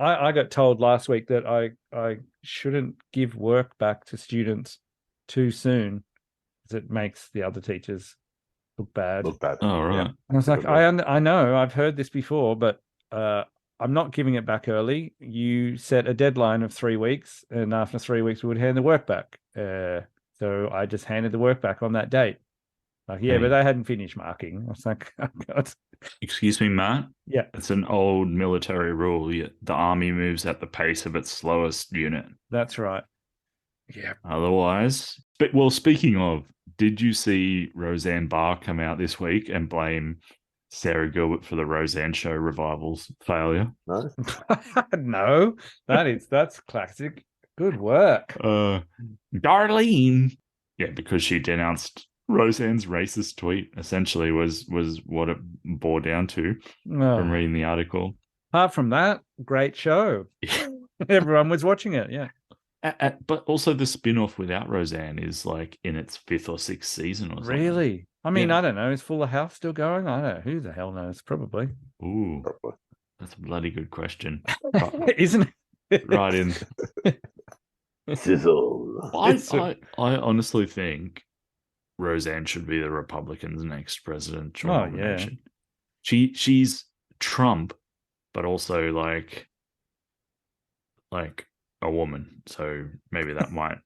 I got told last week that I shouldn't give work back to students too soon, because it makes the other teachers look bad. Look bad. Oh, right. And I was like, I know, I've heard this before, but I'm not giving it back early. You set a deadline of 3 weeks, and after 3 weeks, we would hand the work back. So I just handed the work back on that date. Like, yeah, Hey. but they hadn't finished marking. I was like, oh, God. Excuse me, Matt? Yeah. It's an old military rule. The army moves at the pace of its slowest unit. That's right. Yeah. Otherwise, but well, speaking of, did you see Roseanne Barr come out this week and blame Sarah Gilbert for the Roseanne Show revival's failure? No. No, that's classic. Good work. Darlene. Yeah, because she denounced Roseanne's racist tweet, essentially was what it bore down to from reading the article. Apart from that, great show. Everyone was watching it, yeah. But also the spin-off without Roseanne is like in its 5th or 6th season or something. Really? I mean, I don't know. Is Fuller House still going? I don't know. Who the hell knows? Probably. Ooh, that's a bloody good question. Isn't it? Right in. Sizzle. I honestly think Roseanne should be the Republicans' next presidential nomination. Yeah. She's Trump, but also like a woman. So maybe that might.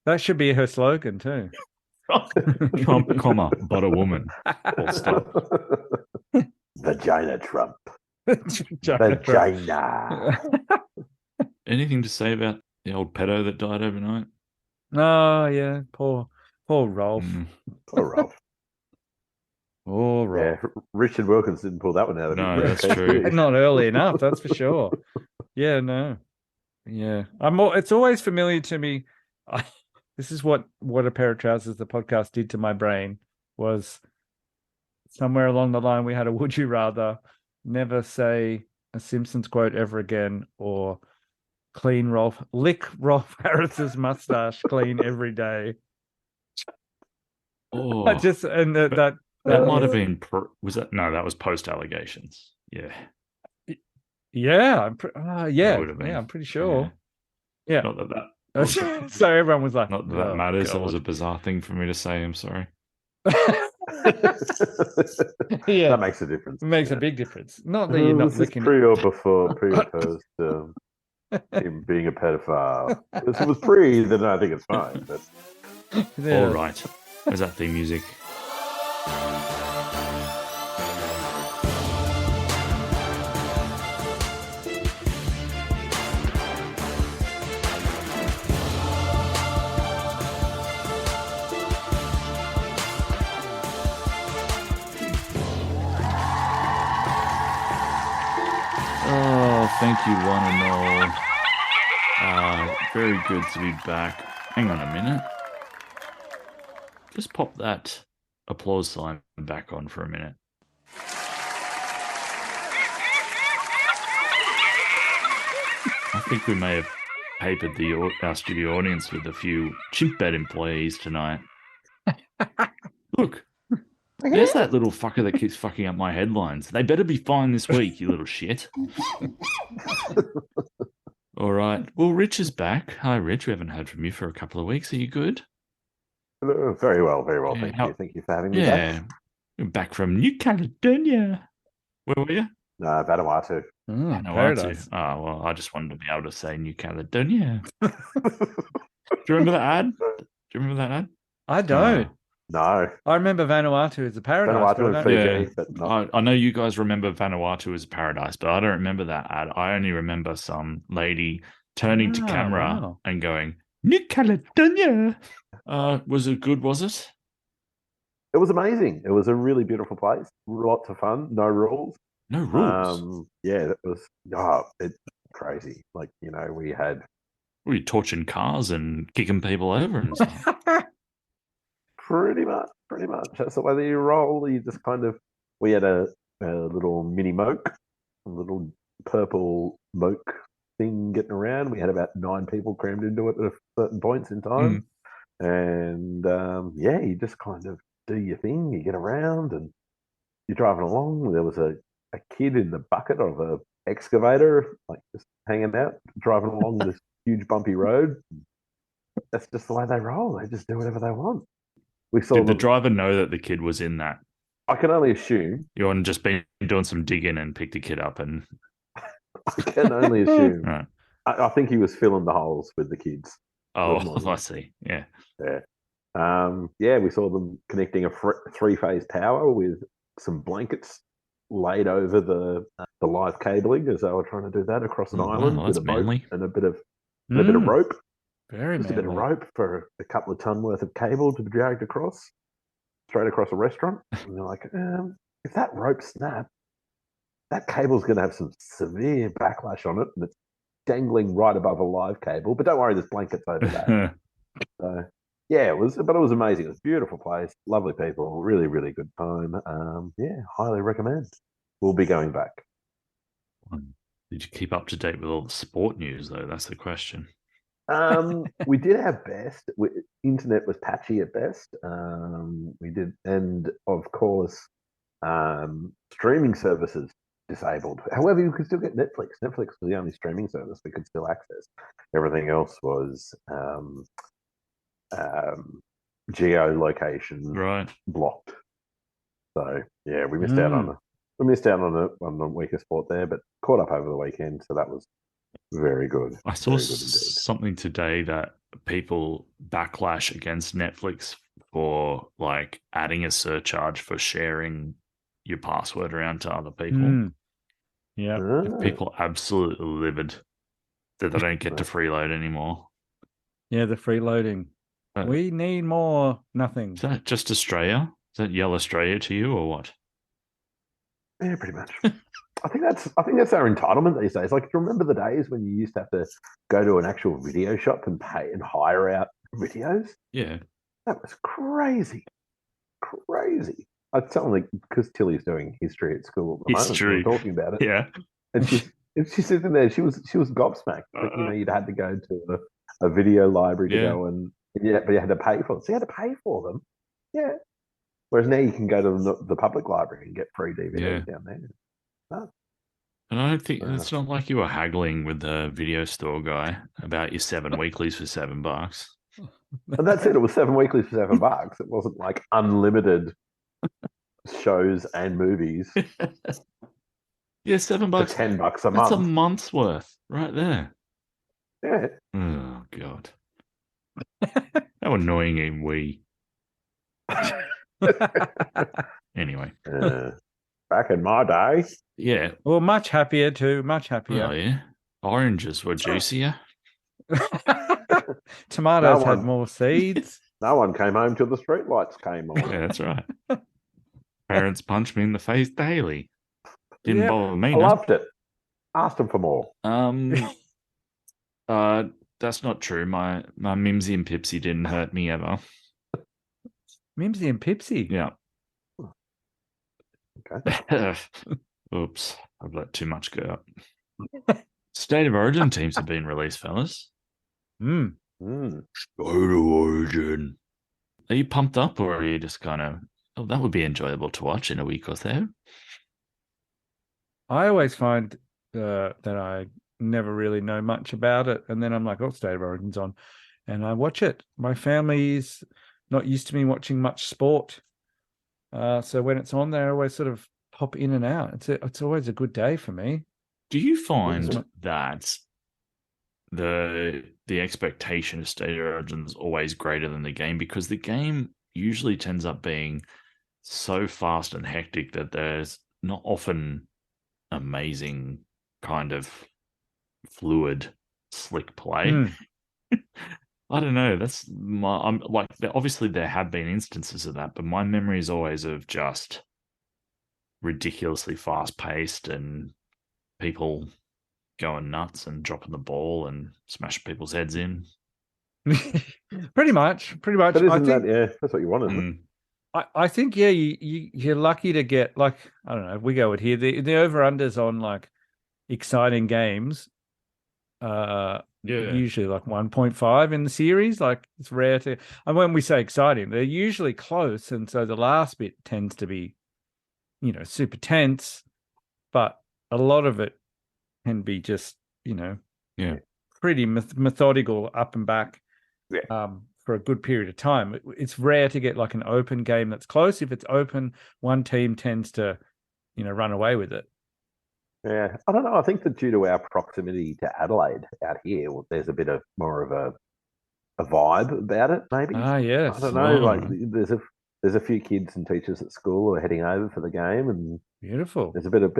That should be her slogan too. Trump, comma, but a woman. Full stop. Vagina Trump. Vagina. Anything to say about the old pedo that died overnight? Oh yeah, poor Rolf. Poor Rolf. Oh, Rolf. Yeah, Richard Wilkins didn't pull that one out of No, that's true. Not early enough, that's for sure. Yeah, no. Yeah. It's always familiar to me. This is what a pair of trousers, the podcast, did to my brain. Was somewhere along the line we had a would you rather, never say a Simpsons quote ever again, or lick Rolf Harris's mustache clean every day. Oh, that might have been that was post allegations. Yeah. Yeah, I'm pretty sure. Yeah. Not that so everyone was like, not that matters. God. That was a bizarre thing for me to say. I'm sorry. Yeah, that makes a difference. It makes a big difference. Not that you're not licking pre or post him being a pedophile. If it was pre, then I think it's fine. But all right, where's that theme music? Thank you, one and all. Very good to be back. Hang on a minute. Just pop that applause sign back on for a minute. I think we may have papered our studio audience with a few chimp bed employees tonight. Look. There's that little fucker that keeps fucking up my headlines. They better be fine this week, you little shit. All right. Well, Rich is back. Hi, Rich. We haven't heard from you for a couple of weeks. Are you good? Hello. Very well. Yeah, thank you. Thank you for having me back. Yeah. You're back from New Caledonia. Where were you? Vanuatu. Vanuatu. Oh, well, I just wanted to be able to say New Caledonia. Do you remember that ad? I don't. No. I remember Vanuatu as a paradise. Vanuatu and Fiji, but not. I know you guys remember Vanuatu as a paradise, but I don't remember that ad. I only remember some lady turning to camera and going, New Caledonia. Was it good, was it? It was amazing. It was a really beautiful place. Lots of fun. No rules. No rules? Yeah, it was it's crazy. Like, we had... Were you torching cars and kicking people over and stuff? Pretty much. That's the way that you roll. You just we had a little mini moke, a little purple moke thing getting around. We had about 9 people crammed into it at certain points in time. And you just kind of do your thing. You get around and you're driving along. There was a kid in the bucket of a excavator, like just hanging out, driving along this huge bumpy road. That's just the way they roll. They just do whatever they want. We saw Did the them. driver know that the kid was in that? I can only assume. You hadn't just been doing some digging and picked the kid up and I can only assume. right. I think he was filling the holes with the kids. Oh, I see. Yeah. Yeah. Yeah, we saw them connecting a three-phase power with some blankets laid over the live cabling as they were trying to do that across an island Wow, with that's a boat manly. and a bit of rope. Very Just a bit of manly. rope for a couple of ton worth of cable to be dragged across, straight across a restaurant. And they're like, if that rope snaps, that cable's going to have some severe backlash on it, and it's dangling right above a live cable. But don't worry, there's blankets over that. So yeah, it was amazing. It was a beautiful place, lovely people, really, really good time. Yeah, highly recommend. We'll be going back. Did you keep up to date with all the sport news though? That's the question. We did our best. Internet was patchy at best. We did, and of course, streaming services disabled. However, you could still get Netflix. Netflix was the only streaming service we could still access. Everything else was geolocation blocked. So yeah, we missed out on a week of sport there, but caught up over the weekend. So that was very good. I saw Very good indeed. something today that people backlash against Netflix for like adding a surcharge for sharing your password around to other people. Yeah. People absolutely livid that they don't get to freeload anymore. Yeah, the freeloading. We need more nothing. Is that just Australia? Is that yell Australia to you or what? Yeah, pretty much. I think that's our entitlement these days. Like, do you remember the days when you used to have to go to an actual video shop and pay and hire out videos? Yeah. That was crazy. Crazy. I was telling, like, because Tilly's doing history at school at the moment, we were talking about it. Yeah. And she's sitting there, she was gobsmacked. But, you'd had to go to a video library to go but you had to pay for them. So you had to pay for them. Yeah. Whereas now you can go to the public library and get free DVDs down there. Oh. And I don't think it's not like you were haggling with the video store guy about your 7 weeklies for $7. And that's it. It was 7 weeklies for $7. It wasn't like unlimited shows and movies. Yeah, $7 for $10 a month. That's a month's worth right there. Yeah. Oh God. How annoying are we? Anyway. Back in my day. Yeah. Well, much happier too. Much happier. Oh, yeah. Oranges were juicier. Tomatoes had more seeds. No one came home till the streetlights came on. Yeah, that's right. Parents punched me in the face daily. Didn't bother me. I loved it. Asked them for more. That's not true. My Mimsy and Pipsy didn't hurt me ever. Mimsy and Pipsy? Yeah. Okay. Oops. I've let too much go up. State of Origin teams have been released, fellas. State of Origin. Are you pumped up or are you just kind of, that would be enjoyable to watch in a week or so? I always find that I never really know much about it. And then I'm like, State of Origin's on. And I watch it. My family's not used to me watching much sport. So when it's on there, I always sort of pop in and out. It's always a good day for me. Do you find that the expectation of State of Origin is always greater than the game? Because the game usually tends up being so fast and hectic that there's not often amazing kind of fluid, slick play. I don't know. That's I'm like, obviously there have been instances of that, but my memory is always of just ridiculously fast paced and people going nuts and dropping the ball and smashing people's heads in. Pretty much. But that's what you wanted. I think, you're lucky to get, like, I don't know, we go with here, the over-unders on, like, exciting games, usually like 1.5 in the series. Like, it's rare to, and when we say exciting, they're usually close, and so the last bit tends to be, super tense, but a lot of it can be just, Yeah. pretty methodical up and back Yeah. for a good period of time. It's rare to get like an open game that's close. If it's open, one team tends to, run away with it. Yeah, I don't know. I think that due to our proximity to Adelaide out here, there's a bit of more of a vibe about it. Maybe Ah, yes. I don't know. Like Oh. there's a few kids and teachers at school who are heading over for the game, and Beautiful. there's a bit of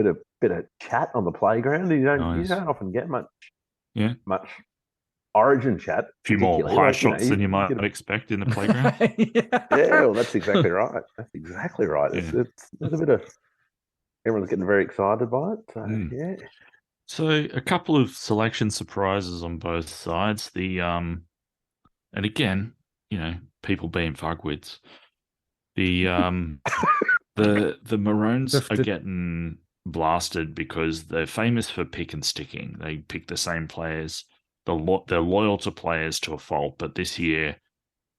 chat on the playground. You Nice. don't often get much Yeah. Origin chat. A few more particularly. high Like, shots than you might expect in the playground. Yeah, well, that's exactly right. That's exactly right. Yeah. There's a bit of everyone's getting very excited by it. So Mm. yeah. So a couple of selection surprises on both sides. And again, people being fuckwits. The the Maroons are getting blasted because they're famous for pick and sticking. They pick the same players. They're loyal to players to a fault. But this year,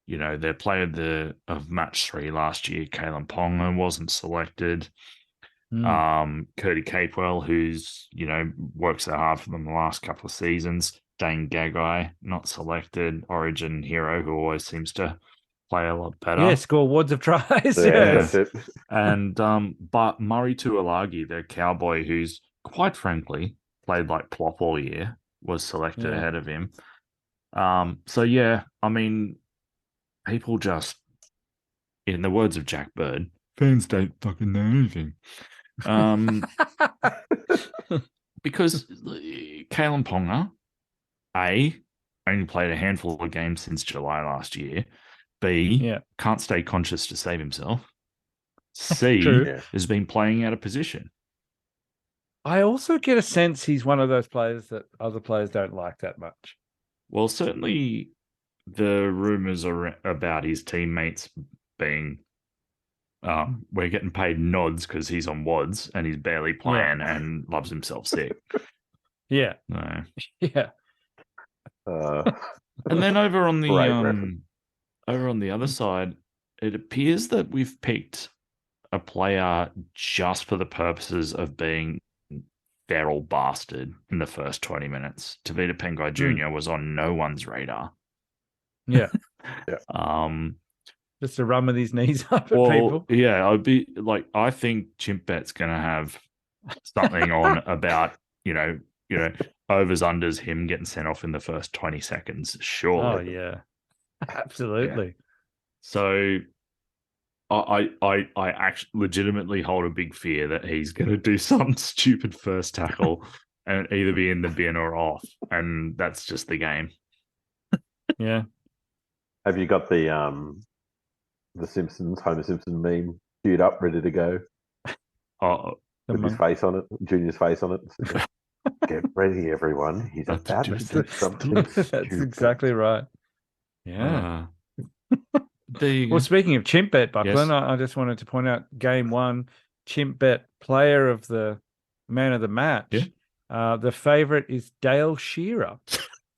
their player of match 3 last year, Kalen Ponga, wasn't selected. Curdy Capewell, who's worked so hard for them the last couple of seasons. Dane Gagai, not selected. Origin hero, who always seems to play a lot better. Yeah, score wads of tries. Yeah, that's it. And but Murray Tuolagi, their cowboy, who's quite frankly played like plop all year, was selected ahead of him. So yeah, I mean, people just, in the words of Jack Bird, fans don't fucking know anything. Because Kalen Ponga, only played a handful of games since July last year. B, can't stay conscious to save himself. C, has been playing out of position. I also get a sense he's one of those players that other players don't like that much. Well, certainly the rumors are about his teammates being, we're getting paid nods because he's on wads and he's barely playing and loves himself sick. Yeah. No. Yeah. And then over on the other side, it appears that we've picked a player just for the purposes of being feral bastard in the first 20 minutes. Tavita Pengai Jr. was on no one's radar. Yeah. Yeah. Just to run with his knees up at people. Yeah, I think Chimpet's going to have something on about, overs, unders, him getting sent off in the first 20 seconds. Surely. Oh, yeah. Absolutely. Yeah. So I actually legitimately hold a big fear that he's going to do some stupid first tackle and either be in the bin or off. And that's just the game. Yeah. Have you got the Simpsons, Homer Simpson meme queued up, ready to go? With his face on it, Junior's face on it. Get ready, everyone. He's about to do something That's stupid. exactly right. Yeah. Well, speaking of Chimpet, Buckland, yes. I just wanted to point out game 1, Chimpet player of the man of the match. Yeah. The favorite is Dale Shearer.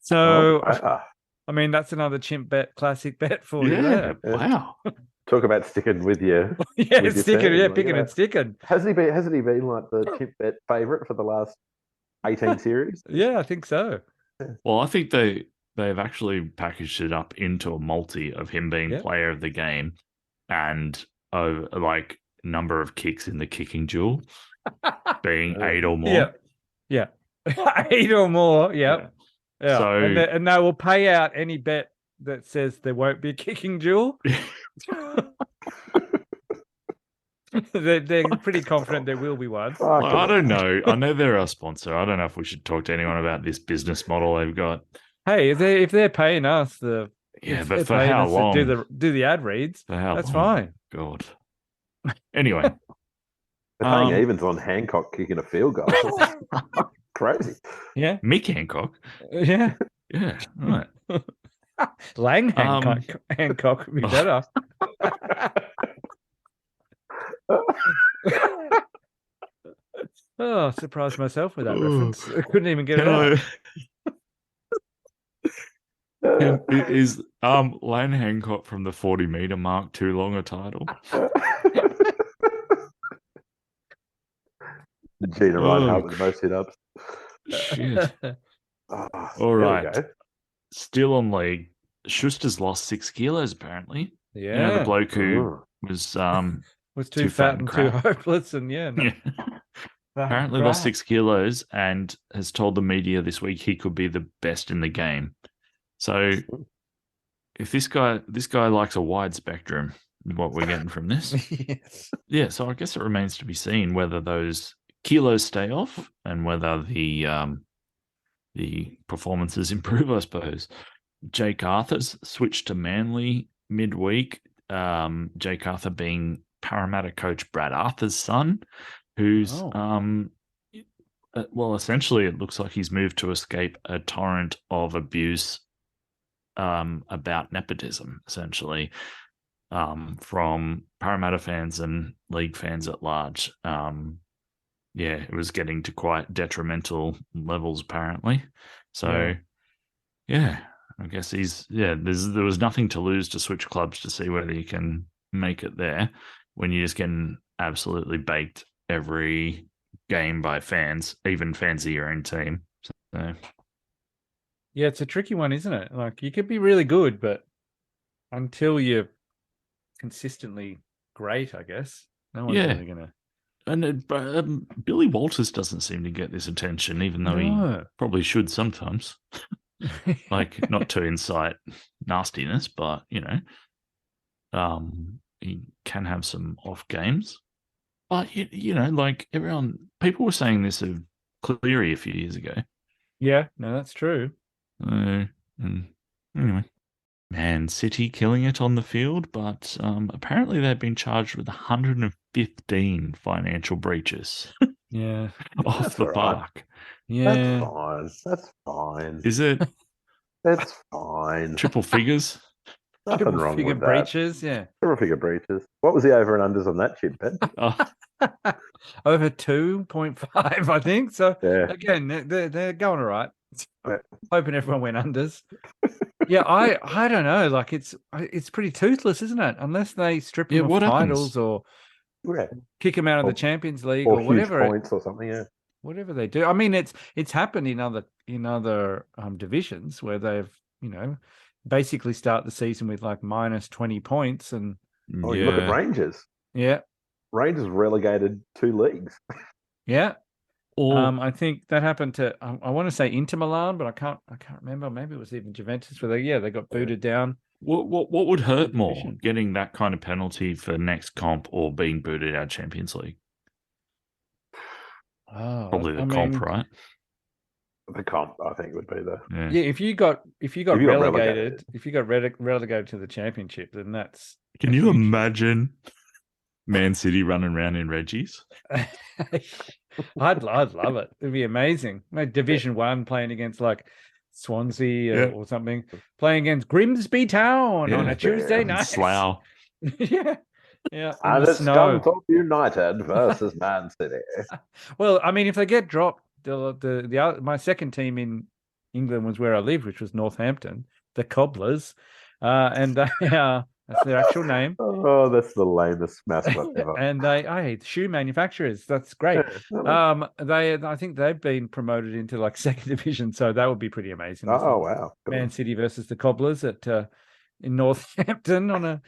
So, wow. I mean, that's another Chimpet classic bet for you there. Wow. Talk about sticking with you. Sticking, picking and sticking. Hasn't he been like the Chimpet favorite for the last 18 series? Yeah, I think so. Well, I think they've actually packaged it up into a multi of him being player of the game and number of kicks in the kicking duel being 8 or more. Yeah. 8 or more. Yeah. So, and they will pay out any bet that says there won't be a kicking duel. They're pretty confident there will be one. I don't know. I know they're our sponsor. I don't know if we should talk to anyone about this business model they've got. Hey, if they're paying us but for how long? To do the ad reads, that's fine. God. Anyway, they're paying evens on Hancock kicking a field goal. Crazy. Yeah. Mick Hancock. Yeah. Yeah. Right. Lang Hancock would be better. Oh, surprised myself with that reference. I couldn't even get it out. Is Lane Hancock from the 40-meter mark too long a title? Gina Reinhardt with the most hit-ups. Shit. Oh, All there right. we go. Still on league. Schuster's lost 6 kilos, apparently. You know, the Yeah. bloke who Oh. was Was too too fat fat and and too crap. hopeless, and yeah, Yeah. Apparently lost crap. 6 kilos and has told the media this week he could be the best in the game. So if this guy likes a wide spectrum, what we're getting from this. Yes. Yeah, so I guess it remains to be seen whether those kilos stay off and whether the performances improve, I suppose. Jake Arthur's switched to Manly midweek. Jake Arthur being Parramatta coach Brad Arthur's son, who's Oh. well, essentially, it looks like he's moved to escape a torrent of abuse about nepotism, essentially, from Parramatta fans and league fans at large. Yeah, it was getting to quite detrimental levels, apparently. So, yeah, I guess there was nothing to lose to switch clubs to see whether you can make it there when you're just getting absolutely baked every game by fans, even fans of your own team. So, Yeah, it's a tricky one, isn't it? Like, you could be really good, but until you're consistently great, I guess, no one's yeah. really gonna. And Billy Walters doesn't seem to get this attention, even though he No. probably should sometimes. Like, not to incite nastiness, but, he can have some off games. But, like people were saying this of Cleary a few years ago. Yeah, no, that's true. And anyway, Man City killing it on the field, but apparently they've been charged with 115 financial breaches Yeah. off That's the all right. park. Yeah. That's fine. That's fine. Is it That's fine. triple figures? Nothing Triple wrong figure with that. breaches, yeah. Triple figure breaches. What was the over and unders on that shit, Ben? Over 2.5, I think. So Yeah. again, they're going all right. Yeah. Hoping everyone went unders. Yeah, I don't know. Like, it's pretty toothless, isn't it? Unless they strip Yeah, them of what titles happens? or Yeah. kick them out of Or- the Champions League Or or huge whatever. points or something, yeah. Whatever they do. I mean, it's happened in other divisions where they've basically start the season with like minus 20 points, and Oh, you look at Rangers. yeah, Rangers relegated 2 leagues. yeah. Or I think that happened to I want to say Inter Milan, but I can't remember. Maybe it was even Juventus where they got booted down. what would hurt more, division. getting that kind of penalty for next comp or being booted out of Champions League? Oh, Probably the I comp, mean, right? The comp, I think, would be the. Yeah, if you got If you got relegated, if you got relegated to the Championship, then that's Can you imagine Man City running around in Reggie's? I'd love it. It'd be amazing. Like Division 1 playing against like Swansea or something, playing against Grimsby Town on a Tuesday night. Slough. Yeah. Yeah. And it's Scunthorpe United versus Man City. Well, I mean, if they get dropped, my second team in England was where I lived, which was Northampton, the Cobblers, and they are. That's their actual name. Oh, that's the lamest mascot ever. And they shoe manufacturers. That's great. I think they've been promoted into like second division, so that would be pretty amazing. Oh wow! Man City versus the Cobblers in Northampton on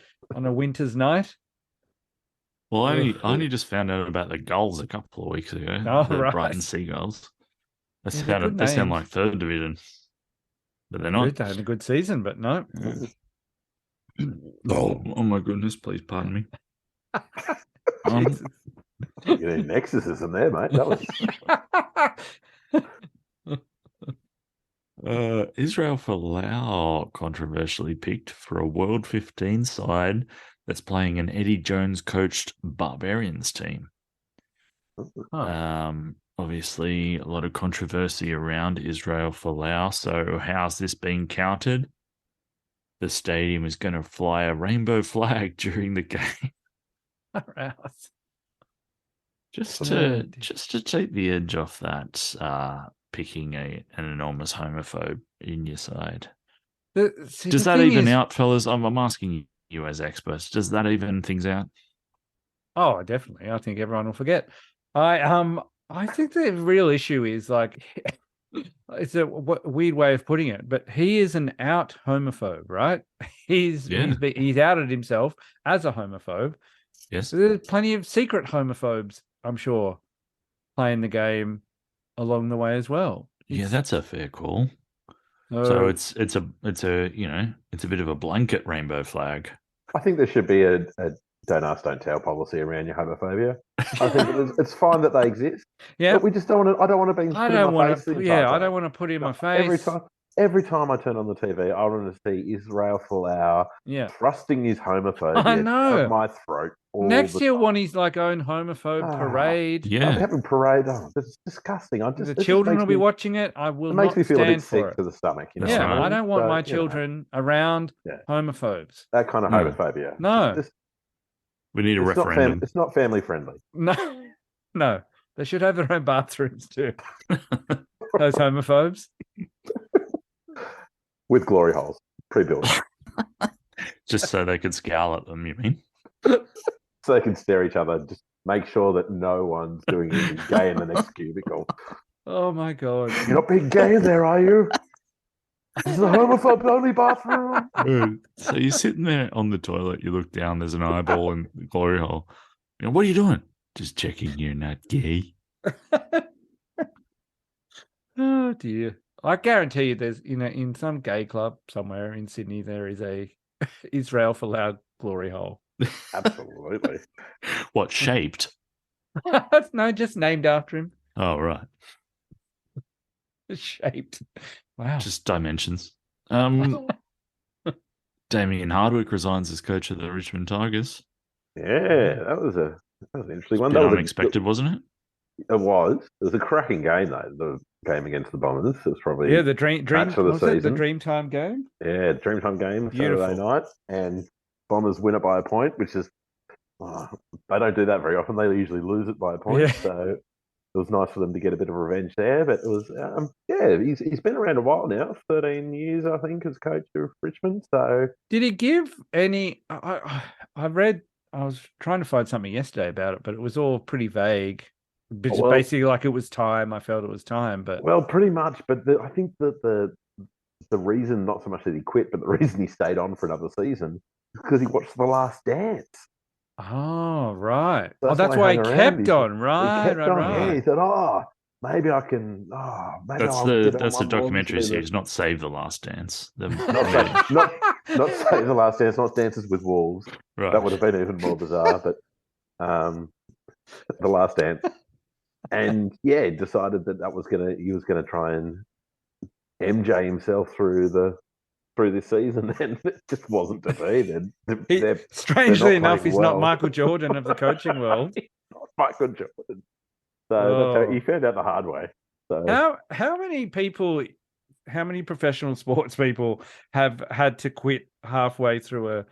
a winter's night. Well, I only just found out about the Gulls a couple of weeks ago. Oh, the right. Brighton Seagulls. They Yeah, sound like third division, but they're not. They had a good season, but no. Oh my goodness! Please pardon me. You need an exorcism there, mate. That was Israel Folau controversially picked for a World 15 side that's playing an Eddie Jones coached Barbarians team. Obviously, a lot of controversy around Israel Folau. So, how's this being countered? The stadium is going to fly a rainbow flag during the game. Just to take the edge off that, picking an enormous homophobe in your side. Does that even out, fellas? I'm asking you as experts. Does that even things out? Oh, definitely. I think everyone will forget. I think the real issue is like it's a weird way of putting it, but he is an out homophobe, right? He's outed himself as a homophobe. Yes. There's plenty of secret homophobes, I'm sure, playing the game along the way as well. Yeah, that's a fair call. So So it's a it's a bit of a blanket rainbow flag. I think there should be a don't ask, don't tell policy around your homophobia. I think it's fine that they exist. yeah, But we just don't want to. I don't want to be. I put don't in my want face to. the entire Yeah, I time. don't want to put it in my face. Every time I turn on the TV, I want to see Israel Folau thrusting his homophobia down my throat. Next year, want his own homophobe parade. Yeah, having parade. Oh, that's disgusting. The children will be watching it. I will. It makes me feel a bit sick to the stomach. I don't want my children around homophobes. That kind of homophobia. No. We need a referendum. It's not family friendly. No. They should have their own bathrooms too. Those homophobes. With glory holes, pre-built. Just so they could scowl at them, you mean? So they can stare at each other. Just make sure that no one's doing anything gay in the next cubicle. Oh my God. You're not being gay in there, are you? This is a homophobe only bathroom. So you're sitting there on the toilet, you look down, there's an eyeball in the glory hole. What are you doing? Just checking you're not gay. Oh dear. I guarantee you there's, in some gay club somewhere in Sydney, there is a Israel Folau glory hole. Absolutely. What, shaped? No, just named after him. Oh, right. Shaped. Wow. Just dimensions. Damien Hardwick resigns as coach of the Richmond Tigers. Yeah, that was an interesting one. That was unexpected, wasn't it? It was. It was a cracking game, though. The game against the Bombers. It was probably the dream for the season. The Dreamtime game. Yeah, Dreamtime game Saturday night, and Bombers win it by a point, which is they don't do that very often. They usually lose it by a point. Yeah. So it was nice for them to get a bit of revenge there. But it was he's been around a while now, 13 years I think as coach of Richmond. So did he give any? I read. I was trying to find something yesterday about it, but it was all pretty vague. Basically, like it was time. I felt it was time, but pretty much. But I think that the reason, not so much that he quit, but the reason he stayed on for another season is because he watched The Last Dance. Oh, right. That's why he kept on. Right. Yeah, he said, maybe I can. That's the documentary series, not Save the Last Dance. Not Save the Last Dance, not Dances with Wolves. Right. That would have been even more bizarre. But The Last Dance. And decided that he was gonna try and MJ himself through this season, and it just wasn't to be. Strangely enough, he's not Michael Jordan of the coaching world. Not Michael Jordan. So that's how he found out the hard way. So how many professional sports people have had to quit halfway through a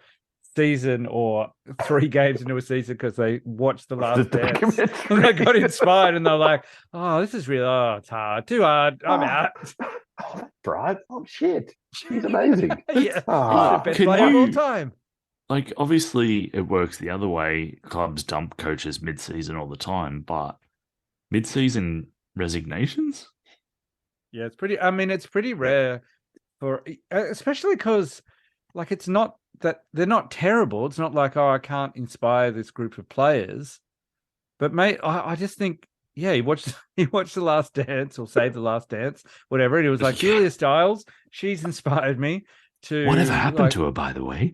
season or 3 games into a season because they watched The Last Dance and they got inspired and they're like, this is really it's hard, too hard, I'm out. That's right. Oh shit, he's amazing. He's the best player of all time. Like, obviously it works the other way. Clubs dump coaches mid-season all the time, but mid-season resignations, it's pretty rare for, especially because it's not that they're not terrible. It's not like, I can't inspire this group of players. But mate, I just think, he watched The Last Dance or Save the Last Dance, whatever. And it was like, Julia Stiles, she's inspired me to. Whatever happened to her, by the way?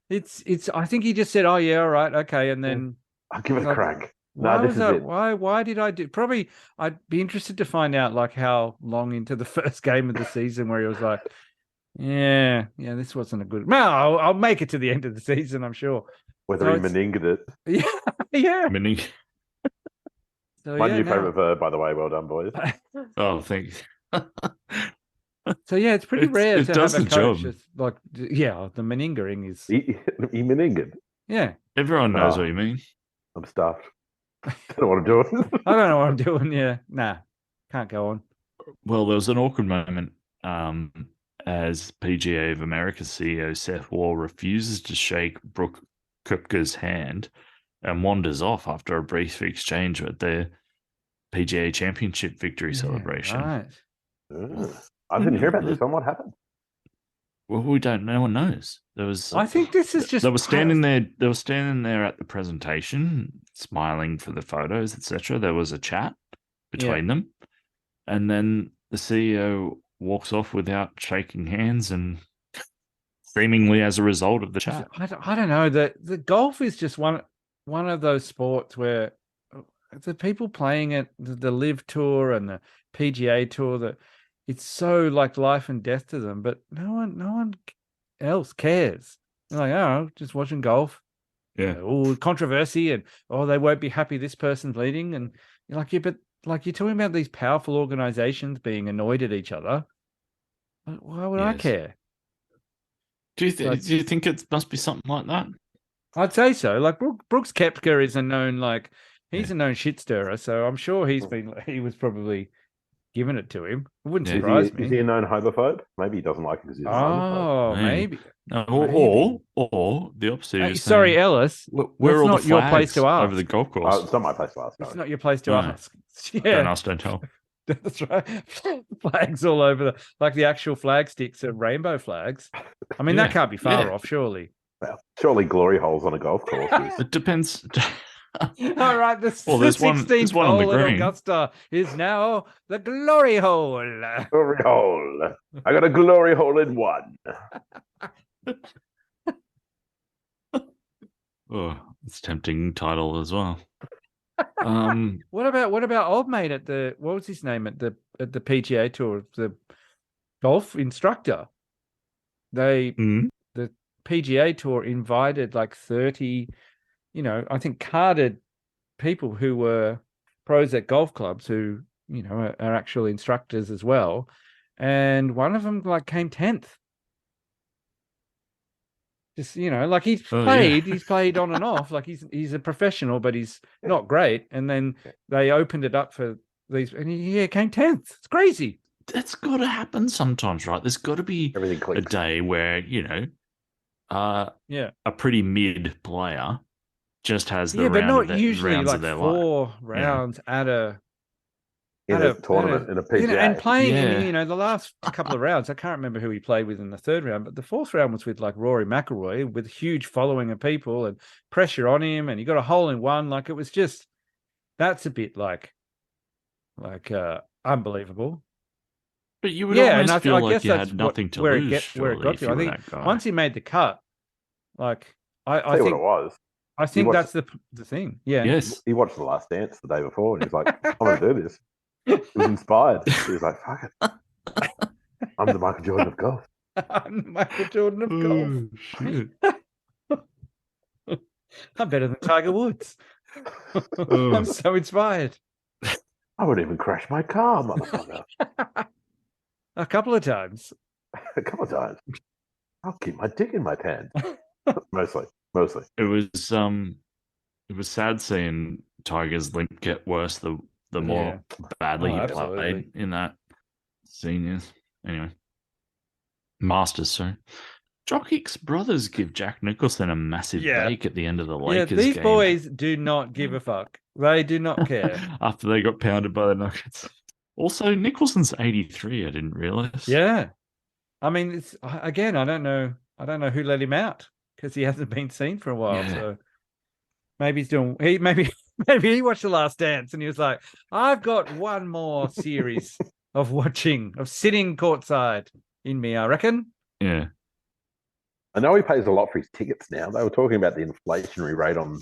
It's. I think he just said, "Oh yeah, all right, okay," and then I'll give it a crack. Why did I do? Probably, I'd be interested to find out how long into the first game of the season where he was like, yeah, this wasn't a good. No, I'll make it to the end of the season, I'm sure. Whether he meninged it. Yeah. Mening. My new favorite verb, by the way. Well done, boys. Oh, thanks. So it's pretty rare to have a coach job. The meningering is. He meninged. Yeah. Everyone knows what you mean. I'm stuffed. I don't know what I'm doing. I don't know what I'm doing. Yeah. Nah. Can't go on. Well, there was an awkward moment as PGA of America CEO Seth Waugh refuses to shake Brooke Koepka's hand and wanders off after a brief exchange with PGA Championship victory celebration. Right. I didn't hear about this one. What happened? Well, we don't. No one knows. There was. I think this is just. They were standing there. They were standing there at the presentation, smiling for the photos, etc. There was a chat between them, and then the CEO walks off without shaking hands, and seemingly as a result of the chat. I don't know. The golf is just one of those sports where the people playing it, the Live Tour and the PGA Tour, that it's so like life and death to them, but no one else cares. They're like, oh, just watching golf. Yeah. Oh, controversy, and they won't be happy this person's leading, and you're like, yeah, but like you're talking about these powerful organizations being annoyed at each other. Why would I care? Do you think it must be something like that? I'd say so. Like Brooks Koepka is a known he's a known shit stirrer, so I'm sure he was probably giving it to him. It wouldn't surprise me. Is he a known homophobe? Maybe he doesn't like it because he's a homophobe. Oh, maybe. Or the opposite. Hey, sorry, Ellis. Where are all not the your place to ask over the golf course? Oh, it's not my place to ask. It's not your place to ask. Yeah. Don't ask, don't tell. That's right. Flags all over the actual flag sticks are rainbow flags. I mean, that can't be far off, surely. Well, surely glory holes on a golf course. It depends. All right, the 16th one on the hole at green. Augusta is now the glory hole. Glory hole. I got a glory hole in one. Oh, it's a tempting title as well. What about old mate at what was his name at the PGA Tour, the golf instructor? The PGA Tour invited like 30, I think carded people who were pros at golf clubs who, are actual instructors as well. And one of them came 10th. Just, he's played on and off, like he's a professional, but he's not great. And then they opened it up for these, and he came 10th. It's crazy. That's got to happen sometimes, right? There's got to be a day where, a pretty mid player just has the but not round usually rounds like of their 4 life. rounds at a tournament in a PGA. and playing the last couple of rounds, I can't remember who he played with in the third round, but the fourth round was with like Rory McIlroy with a huge following of people and pressure on him, and he got a hole in one. Like it was just, that's a bit like unbelievable. But you would almost feel like you had nothing to where lose. Where it got to. I think once he made the cut, like I think what it was. I think that's the thing. Yeah. Yes. He watched The Last Dance the day before, and he's like, "I'm gonna do this." He was inspired. He was like, "Fuck it, I'm the Michael Jordan of golf." I'm the Michael Jordan of golf. Shit. I'm better than Tiger Woods. I'm so inspired. I would even crash my car, motherfucker. A couple of times. A couple of times. I'll keep my dick in my pants. Mostly. It was sad seeing Tiger's limp get worse the more badly he played in that seniors. Anyway, Masters. So, Jockic's brothers give Jack Nicholson a massive bake at the end of the Lakers these game. boys do not give a fuck. They do not care. After they got pounded by the Nuggets. Also, Nicholson's 83. I didn't realize. Yeah, I mean, it's again. I don't know who let him out because he hasn't been seen for a while. Yeah. So maybe he's doing. Maybe he watched The Last Dance and he was like, "I've got one more series of sitting courtside in me. I reckon." Yeah. I know he pays a lot for his tickets now. They were talking about the inflationary rate on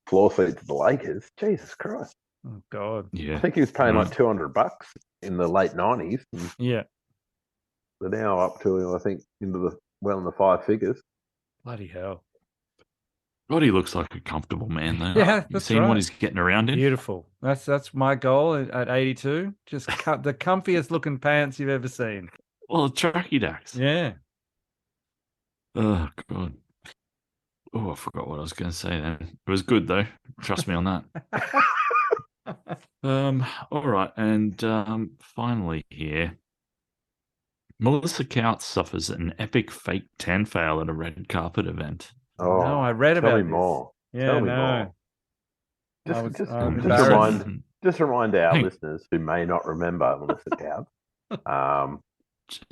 floor seats at the Lakers. Jesus Christ. Oh God. Yeah. I think he was paying like $200 in the late 90s. Yeah. They're now up to, I think, in the 5 figures. Bloody hell. God, he looks like a comfortable man, though. Yeah, You've seen what he's getting around in? Beautiful. That's my goal at 82. Just cut the comfiest looking pants you've ever seen. Well, tracky dacks. Yeah. Oh, God. Oh, I forgot what I was going to say then. It was good, though. Trust me on that. All right. And finally here, Melissa Couch suffers an epic fake tan fail at a red carpet event. Oh, no, I read about tell me this. more. Yeah, tell me more. just remind our Hey. listeners who may not remember Melissa Dowd,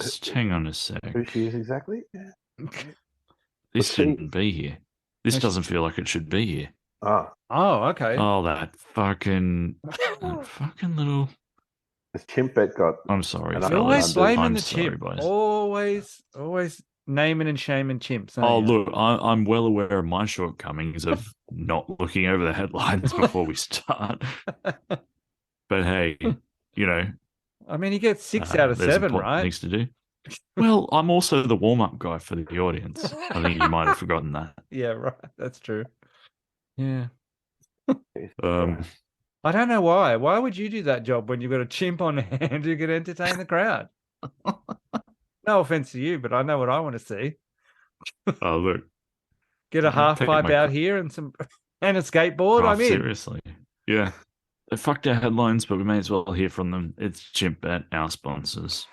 Just hang on a sec. who she is exactly. This she- shouldn't be here. This No, she- doesn't feel like it should be here. Ah, Oh, okay. Oh, that fucking little. this Chimpet got. I'm sorry, And You're fellas. always fellas. blaming I'm the sorry, chimp. boys. Always naming and shaming chimps. Oh, aren't you? look, I'm well aware of my shortcomings of not looking over the headlines before we start. But hey, you know, I mean, he gets 6 out of there's 7, important right? things to do. Well, I'm also the warm-up guy for the audience. I think you might have forgotten that. Yeah, right. That's true. Yeah. I don't know why. Why would you do that job when you've got a chimp on hand who can entertain the crowd? No offense to you, but I know what I want to see. Oh, look, Get a half Take pipe my out here and a skateboard. half I'm in. seriously. Yeah. They fucked our headlines, but we may as well hear from them. It's Chimpet, our sponsors.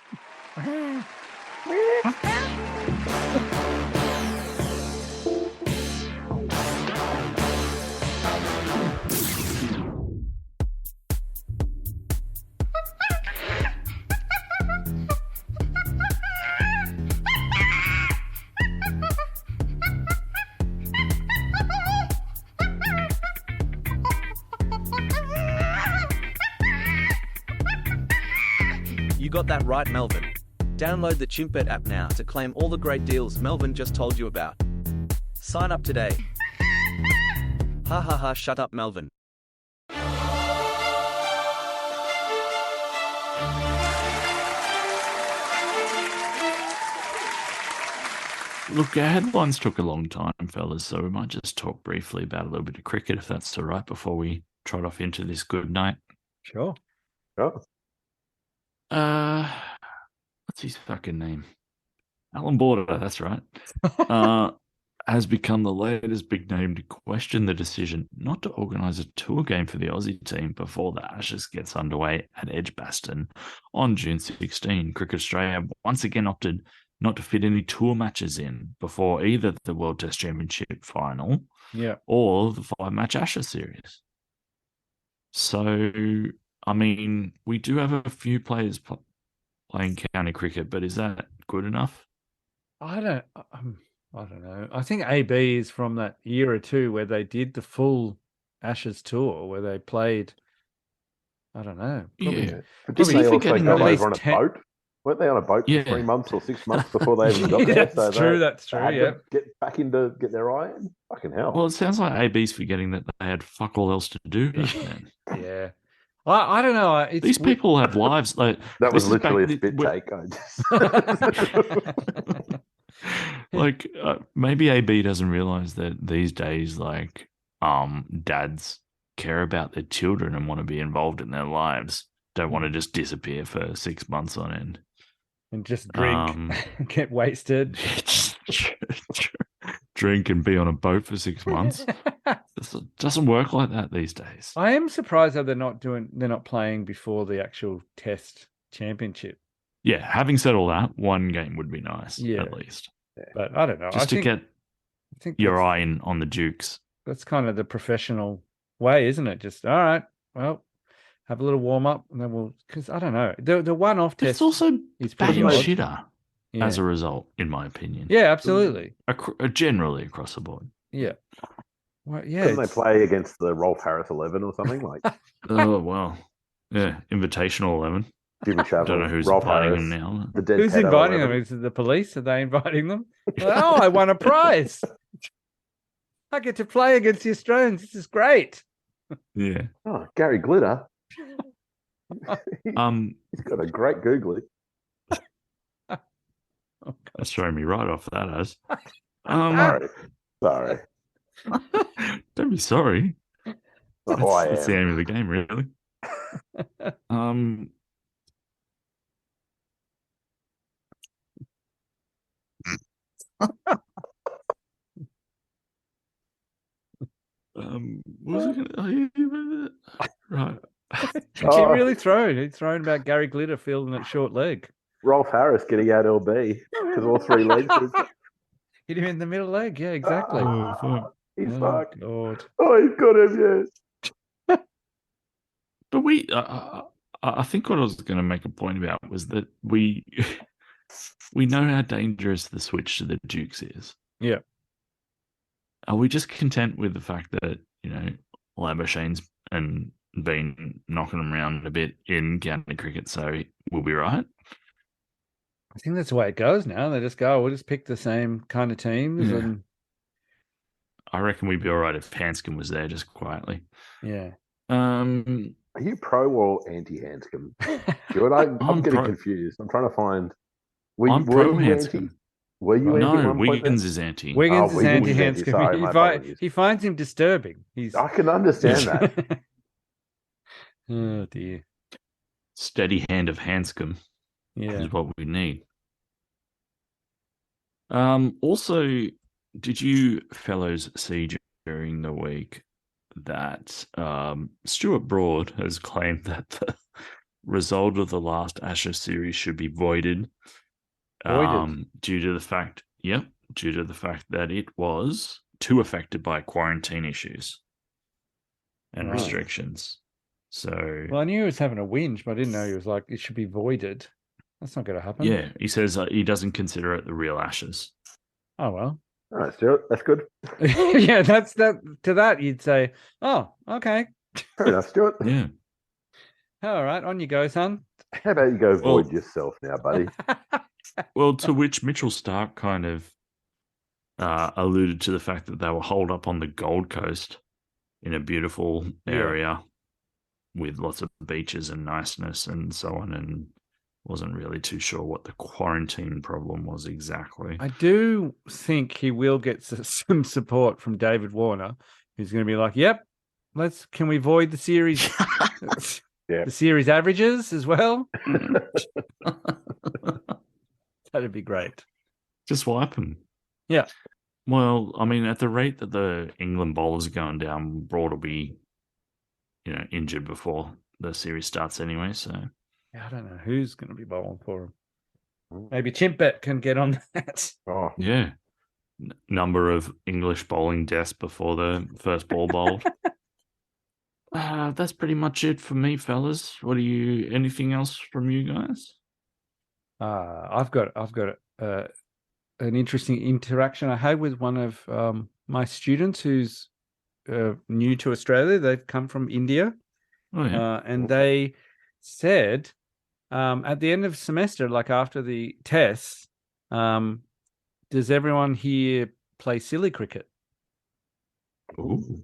You got that right, Melvin. Download the Chimpet app now to claim all the great deals Melvin just told you about. Sign up today. Ha ha ha, shut up, Melvin. Look, our headlines took a long time, fellas, so we might just talk briefly about a little bit of cricket, if that's all right, before we trot off into this good night. Sure. Oh, What's his fucking name? Alan Border, that's right. Has become the latest big name to question the decision not to organise a tour game for the Aussie team before the Ashes gets underway at Edgbaston on June 16. Cricket Australia once again opted not to fit any tour matches in before either the World Test Championship final Yeah. or the 5-match Ashes series. So, I mean, we do have a few players playing county cricket, but is that good enough? I don't know. I think AB is from that era too, where they did the full Ashes tour, where they played. I don't know. Probably, Yeah. but Is didn't he they also forgetting go that over on a 10 boat? Weren't they on a boat for Yeah. 3 months or 6 months before they even got there? That's So true. they That's true. had Yeah. to get back into get their eye in. Fucking hell. Well, it sounds like AB's forgetting that they had fuck all else to do back then. Yeah. I don't know. It's These people have lives. Like that was this is back- literally a spit we're- take. I just... Like maybe AB doesn't realize that these days, like dads care about their children and want to be involved in their lives. Don't want to just disappear for 6 months on end. and just drink, get wasted. Drink and be on a boat for 6 months. It doesn't work like that these days. I am surprised that they're not playing before the actual Test Championship. Yeah, having said all that, one game would be nice, Yeah. at least. But I don't know. Just to get I think your that's, eye in on the Dukes. that's kind of the professional way, isn't it? Just all right. Well, have a little warm up, and then because I don't know, the one-off test It's also is pretty batting odd. shitter Yeah. as a result, in my opinion. Yeah, absolutely. Generally across the board. Yeah. Well, yeah. Couldn't they play against the Rolf Harris 11 or something like Oh, well. Yeah, Invitational 11. Jimmy I Shavell, don't know who's Rolf inviting Harris, him now. the dead Who's pedo inviting 11. them? Is it the police? Are they inviting them? Oh, I won a prize. I get to play against the Australians. This is great. Yeah. Oh, Gary Glitter. Um, He's got a great googly. Oh, that's throwing me right off that as. Sorry. Don't be sorry. Oh, I That's the am. aim of the game, really. What was I gonna... Right. He really thrown. He's thrown about Gary Glitter fielding at short leg. Rolf Harris getting out LB because all three legs. Hit him in the middle leg. Yeah, exactly. Oh, fuck. He's Oh, fucked. God. Oh, he's got him, yes. But I think what I was going to make a point about was that we know how dangerous the switch to the Dukes is. Yeah. Are we just content with the fact that, Labuschagne's and been knocking them around a bit in county cricket, so we'll be right? I think that's the way it goes now. They just go, we'll just pick the same kind of teams Yeah. and I reckon we'd be all right if Hanscom was there just quietly. yeah. Are you pro or anti Hanscom? I'm getting confused. I'm trying to find. I'm pro Hanscom. Anti? Were you anti? No, Wiggins is anti. Wiggins is anti Wiggins is anti. Sorry, my apologies. He finds him disturbing. I can understand that. Oh dear. Steady hand of Hanscom is what we need. Also, did you fellows see during the week that Stuart Broad has claimed that the result of the last Ashes series should be voided? Due to the fact that it was too affected by quarantine issues and restrictions. So, well, I knew he was having a whinge, but I didn't know he was like, it should be voided. That's not going to happen. Yeah, he says he doesn't consider it the real Ashes. Oh, well. All right, Stuart, that's good. Yeah, that's that. To that, you'd say, oh, okay. Fair enough, Stuart. Yeah. All right, on you go, son. How about you go void yourself now, buddy? Well, to which Mitchell Stark kind of alluded to the fact that they were holed up on the Gold Coast in a beautiful area with lots of beaches and niceness and so on, and wasn't really too sure what the quarantine problem was exactly. I do think he will get some support from David Warner, who's going to be like, yep, can we void the series? The series averages as well? That'd be great. Just wipe them. Yeah. Well, I mean, at the rate that the England bowlers are going down, Broad will be, injured before the series starts anyway. So I don't know who's going to be bowling for him. Maybe Chimpet can get on that. Oh, yeah. Number of English bowling deaths before the first ball bowled. That's pretty much it for me, fellas. Anything else from you guys? I've got an interesting interaction I had with one of my students who's new to Australia. They've come from India. Oh, yeah. And they said at the end of semester, like after the tests, does everyone here play silly cricket? Ooh.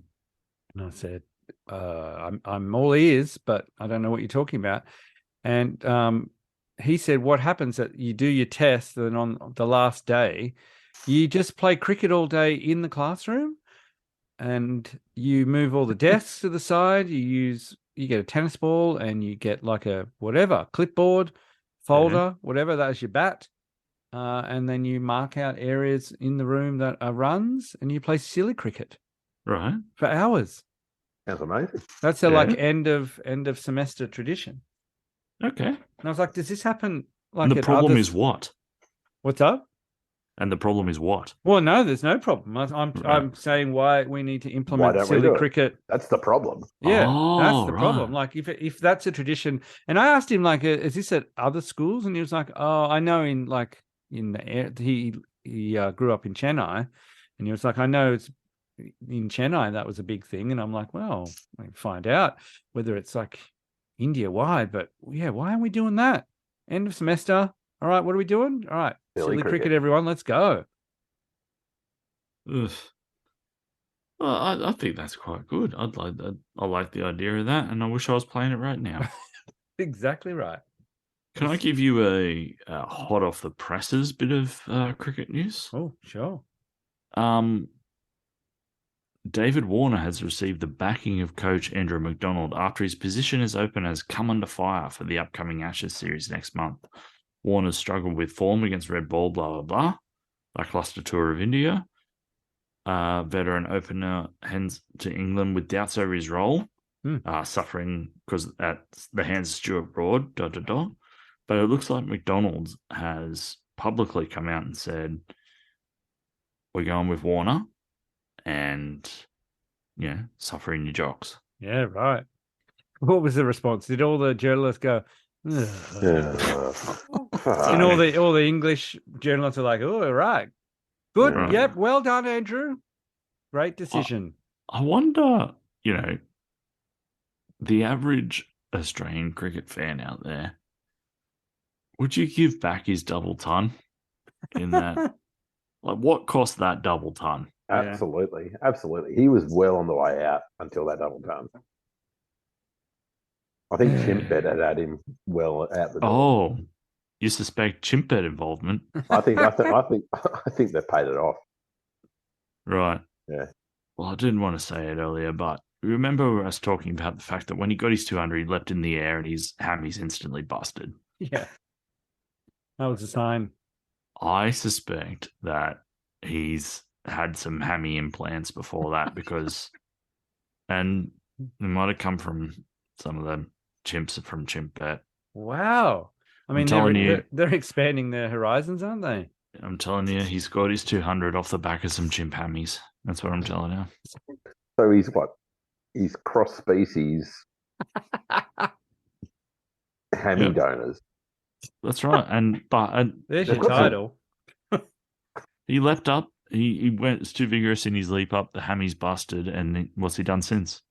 And I said, I'm all ears, but I don't know what you're talking about. And he said, what happens that you do your test, and on the last day, you just play cricket all day in the classroom, and you move all the desks to the side. You get a tennis ball, and you get like a clipboard, folder, whatever. That's your bat. And then you mark out areas in the room that are runs, and you play silly cricket. Right. For hours. Sounds amazing. That's a like end of semester tradition. Okay. And I was like, does this happen like and the problem is what? What's up? And the problem is what? Well, no, there's no problem. I'm saying why we need to implement silly cricket. That's the problem. Yeah, that's the problem. Like if that's a tradition, and I asked him like, is this at other schools? And he was like, oh, I know he grew up in Chennai, and he was like, I know it's in Chennai that was a big thing, and I'm like, well, we find out whether it's like India wide, but yeah, why aren't we doing that? End of semester. All right, what are we doing? All right, silly cricket, everyone, let's go. Ugh. Well, I think that's quite good. I'd like that. I like the idea of that, and I wish I was playing it right now. Exactly right. Can I give you a hot off the presses bit of cricket news? Oh, sure. David Warner has received the backing of coach Andrew McDonald after his position is open as come under fire for the upcoming Ashes series next month. Warner's struggled with form against red ball, blah, blah, blah. Lackluster tour of India. Veteran opener hands to England with doubts over his role, suffering because at the hands of Stuart Broad, But it looks like McDonald's has publicly come out and said, we're going with Warner and, suffering your jocks. Yeah, right. What was the response? Did all the journalists go? "Ugh." Yeah. And all the English journalists are like, "Oh, right, good, Yeah. yep, well done, Andrew, great decision." I wonder, the average Australian cricket fan out there, would you give back his double ton in that? Like, what cost that double ton? Absolutely. He was well on the way out until that double ton. I think Chimpbet had him well out the door. Oh, you suspect Chimpbet involvement? I think they paid it off. Right. Yeah. Well, I didn't want to say it earlier, but remember us talking about the fact that when he got his 200, he leapt in the air and his hammy's instantly busted. Yeah, that was a sign. I suspect that he's had some hammy implants before that and it might have come from some of the chimps from Chimpbet. Wow. I mean, they're expanding their horizons, aren't they? I'm telling you, he scored his 200 off the back of some chimp hammies. That's what I'm telling you. So he's what? He's cross species hammy donors. That's right. And There's your title. He leapt up. He went too vigorous in his leap up. The hammy's busted. And what's he done since?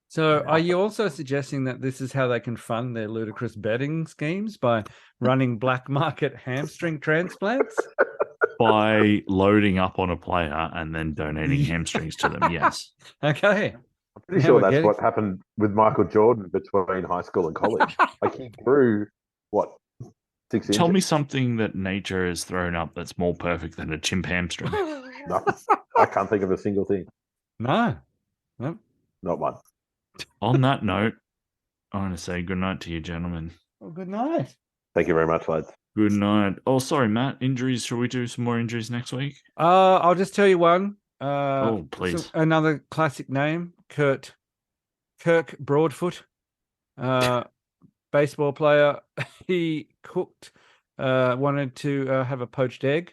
So are you also suggesting that this is how they can fund their ludicrous betting schemes, by running black market hamstring transplants? By loading up on a player and then donating hamstrings to them, yes. Okay. I'm pretty sure that's what happened with Michael Jordan between high school and college. Like, he grew, 6 inches? Tell me something that nature has thrown up that's more perfect than a chimp hamstring. No, I can't think of a single thing. No. Not one. On that note, I want to say good night to you, gentlemen. Well, good night. Thank you very much, lads. Good night. Oh, sorry, Matt. Injuries. Shall we do some more injuries next week? I'll just tell you one. Please. Another classic name, Kirk Broadfoot, baseball player. He wanted to have a poached egg,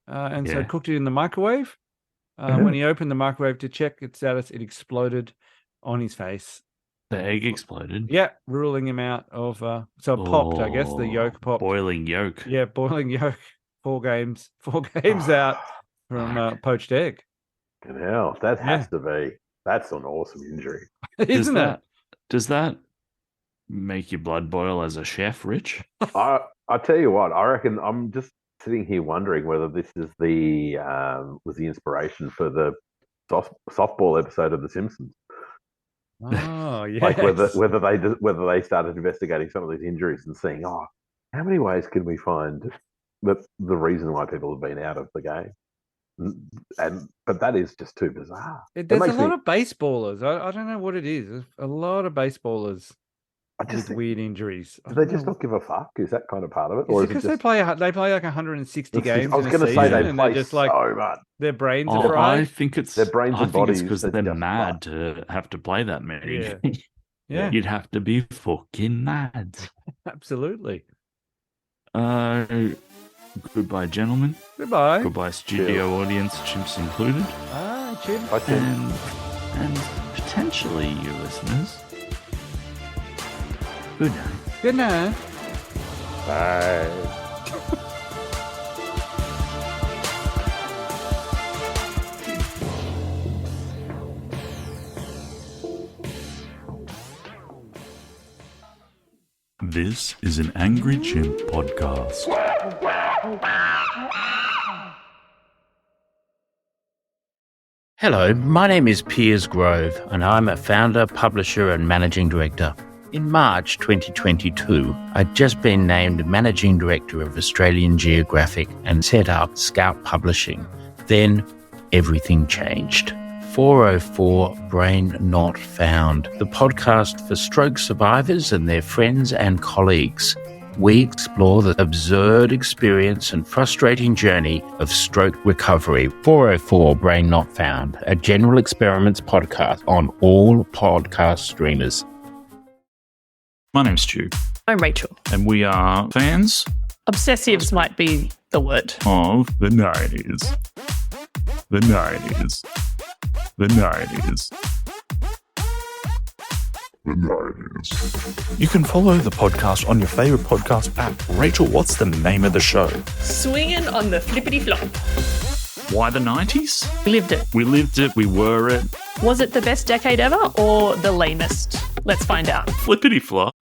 so cooked it in the microwave. When he opened the microwave to check its status, it exploded on his face. The egg exploded? Yeah, ruling him out of... so it popped, I guess. The yolk popped. Boiling yolk. Yeah, boiling yolk. 4 games out from poached egg. Good hell. That has to be... That's an awesome injury. Isn't it? Does that make your blood boil as a chef, Rich? I tell you what, I reckon I'm just sitting here wondering whether this is was the inspiration for the softball episode of The Simpsons. Oh, yeah. Like whether they started investigating some of these injuries and seeing, how many ways can we find the reason why people have been out of the game? But that is just too bizarre. There's a lot of baseballers. I don't know what it is. There's a lot of baseballers with weird injuries. Do they just not give a fuck? Is that kind of part of it? Or is it because they play like 160 games? I was going to say they play just so much. Their brains are fried. I think it's their brains and bodies because they're mad to have to play that many. Yeah. Yeah. You'd have to be fucking mad. Absolutely. Goodbye, gentlemen. Goodbye. Goodbye, studio audience, chimps included. Bye, chimps. Bye, chimps. And potentially you listeners. Good night. Good night. Bye. This is an Angry Chimp podcast. Hello, my name is Piers Grove, and I'm a founder, publisher, and managing director. In March 2022, I'd just been named Managing Director of Australian Geographic and set up Scout Publishing. Then everything changed. 404 Brain Not Found, the podcast for stroke survivors and their friends and colleagues. We explore the absurd experience and frustrating journey of stroke recovery. 404 Brain Not Found, a general experiments podcast on all podcast streamers. My name's Stu. I'm Rachel. And we are fans Obsessives might be the word. of the 90s. The 90s. The 90s. the 90s. You can follow the podcast on your favourite podcast app. Rachel, what's the name of the show? Swinging on the flippity flop. Why the 90s? We lived it. We lived it, we were it. Was it the best decade ever or the lamest? Let's find out. Flippity flop.